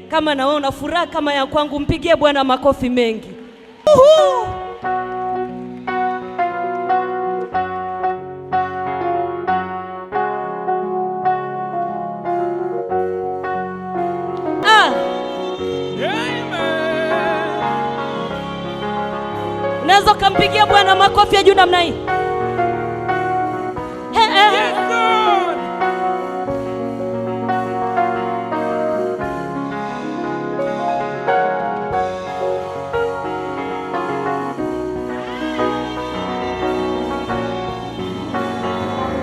Kama naona furaha kama ya kwangu, mpigie Bwana makofi mengi. Unaweza kumpigia Bwana makofi ya juu namna hii.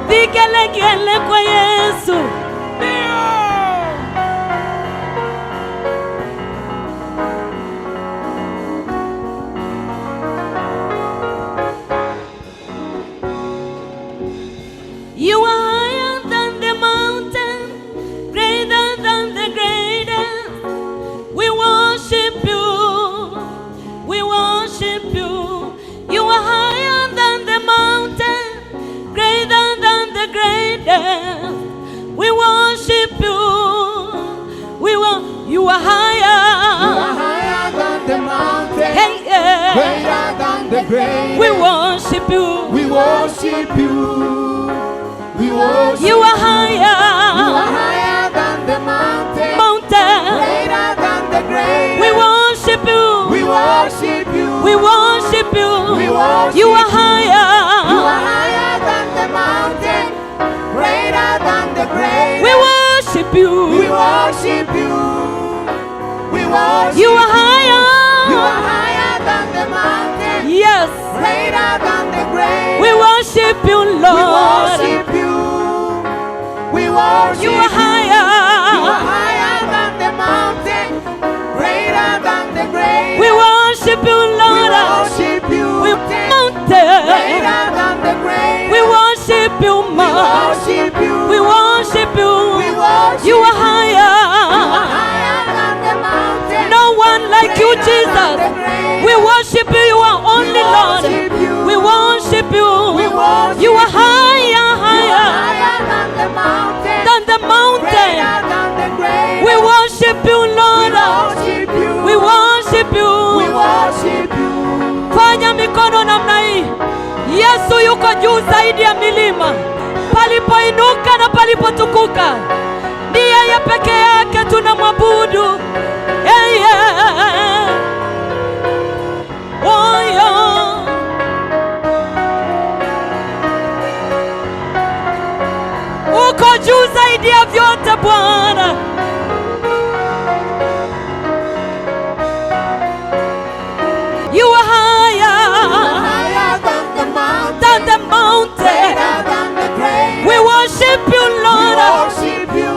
Vigelegele kwa Yesu. You are higher than the mountain, greater than the greatest. We worship you, we worship you. You are higher than the mountain, greater than the greatest. We worship you, you are higher. You are higher than the mountain, hey, yeah. Greater than the greatest. We worship you, we worship you. You are higher. You are higher than the mountain, greater than the greatest. We worship you. We worship you. We worship you. We worship you are higher. You are higher than the mountain, greater than the greatest. We worship you. We worship you. We worship you are higher. You are higher than the mountain. Yes. Greater than the greatest. We worship you, Lord. We worship you. We worship you are higher. You are higher than the mountain, greater than the greatest. We worship you, Lord. We worship you. We greater than the greatest. We worship you, we worship you. We worship you. We worship you are higher. You are higher than the mountain. No one like you, Jesus. We worship you. You are only Lord. We worship you. You are higher, higher than the mountain. We worship you, Lord. We worship you. Fanya mikono namna hii. Yesu yuko juu zaidi ya milima. Palipoinuka na palipotukuka, ni yeye peke yake tunamwabudu. Oh, yeah. Uko juu zaidi ya vyote Bwana. You are higher than the mountain. Greater than the greatest. We worship you, Lord.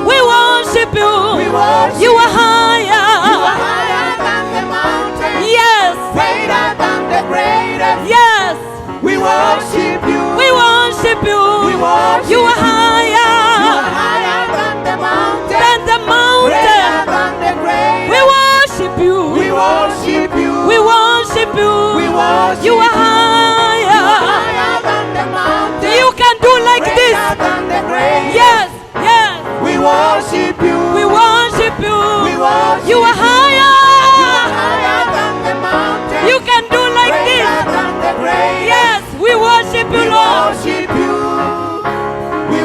We worship you. You are higher. You are higher than the mountain. Yes. Greater than the greatest. Yes. We worship you. We worship you. You are higher. You are higher than the mountain. Greater than the greatest. We worship you. We worship you. We worship you. You are higher. Than the mountain. You can do like this. Than the greatest. Yes. Yes. We worship you. We worship you. You are higher. Higher than the mountain. You can do like this. Than the greatest. Yes. We worship you, Lord. We worship you. We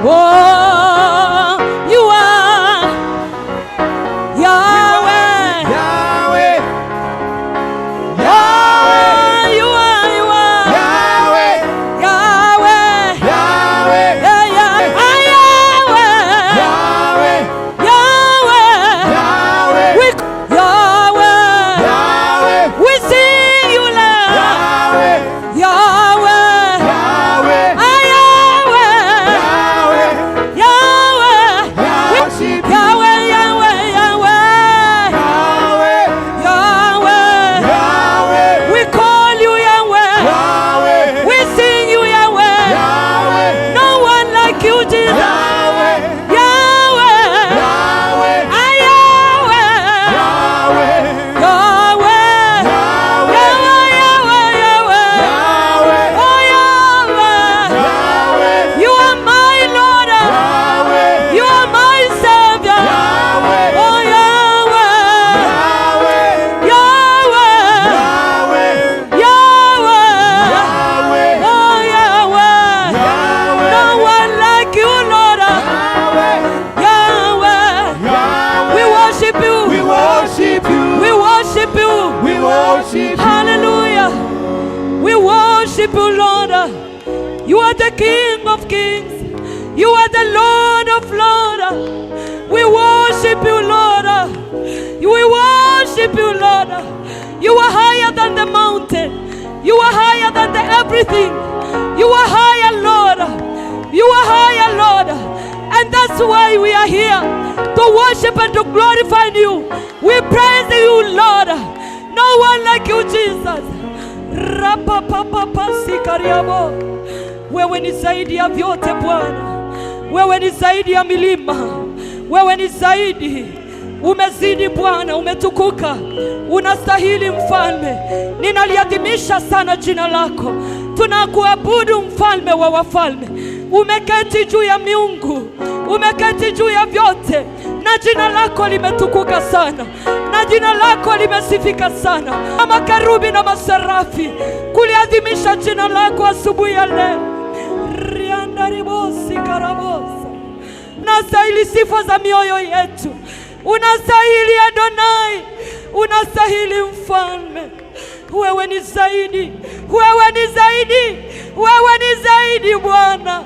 Oh, you are Yahweh. Yahweh. Oh, you are Yahweh. Yahweh. Yahweh. Yeah, yeah. Ah, Yahweh. Yahweh. Yahweh. Yahweh. Yahweh. Yahweh. We sing you, Lord. Yahweh. Yahweh. Yahweh. Ah, Yahweh. Yahweh. Yahweh. Worship you. Yahweh, Yahweh, Yahweh. Yahweh. Yahweh. Yahweh. We call you Yahweh. Yahweh. We sing you Yahweh. Yahweh. No one like you, Jesus. Yahweh. Yahweh. Yahweh. Ah, Yahweh. Yahweh. Yahweh. Yahweh. Yahweh, Yahweh, Yahweh. Yahweh. Oh, Yahweh. Yahweh. You are my Lord. Yahweh. You are my Savior. Yahweh. Oh, Yahweh. Yahweh. Yahweh. Yahweh. Yahweh. Yahweh. Oh, Yahweh. Yahweh. No one like you, Lord. Yahweh. Yahweh. Yahweh. We worship you. We worship you. We worship you. We worship you. Hallelujah. We worship you, Lord. You are the King of Kings. You are the Lord of Lords. We worship you, Lord. We worship you, Lord. You are higher than the mountain. You are higher than the everything. You are higher, Lord. You are higher, Lord. And that's why we are here, to worship and to glorify you. We praise you, Lord. No one like you, Jesus. Rapapapapasikariyabo. Wewe ni zaidi ya vyote Bwana. Wewe ni zaidi ya milima. Wewe ni zaidi. Umezidi Bwana, umetukuka. Unastahili Mfalme. Ninaliadhimisha sana jina lako. Tunakuabudu Mfalme wa wafalme. Umeketi juu ya miungu. Umeketi juu ya vyote. Na jina lako limetukuka sana. Na jina lako limesifika sana. Makarubi na maserafi kuliadhimisha jina lako asubuhi ya leo. Riandaribosi karabosa. Unastahili sifa za mioyo yetu. Unastahili Adonai. Unastahili Mfalme. Wewe ni zaidi. Wewe ni zaidi. Wewe ni zaidi Bwana.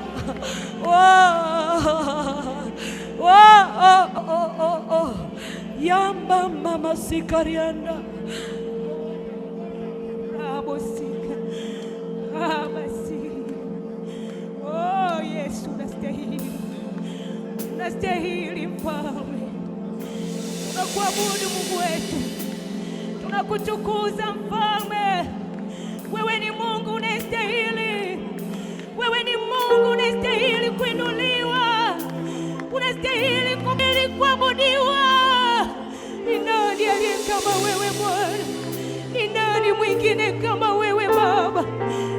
Yamba mama sikarianda. Abosika. Abasi. Oh Yesu, unastahili. Unastahili Mfalme. Tunakuabudu Mungu wetu. Tunakutukuza Mfalme. Wewe ni Mungu unastahili. Wewe ni Mungu unastahili kuinuliwa. Unastahili kuabudiwa. Ni nani aliye kama wewe Bwana? Ni nani mwingine kama wewe Baba?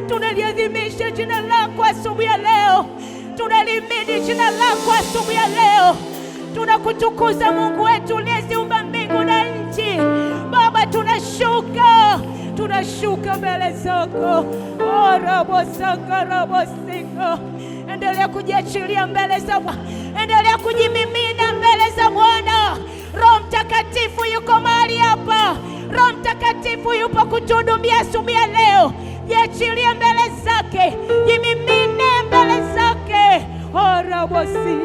Tunaliadhimisha jina lako asubuhi ya leo. Tunalimidi jina lako asubuhi ya leo. Tunakutukuza Mungu wetu uliyeziumba mbingu na nchi. Baba, tunashuka mbele zako. Oh, rabosika. Endelea kujiachilia mbele za Bwana. Endelea kujimimina mbele za Bwana. Roho Mtakatifu yuko mahali hapa. Roho Mtakatifu yupo kutuhudumia asubuhi ya leo. Jiachilie mbele zake. Jimimine mbele zake. Oh, rabosi.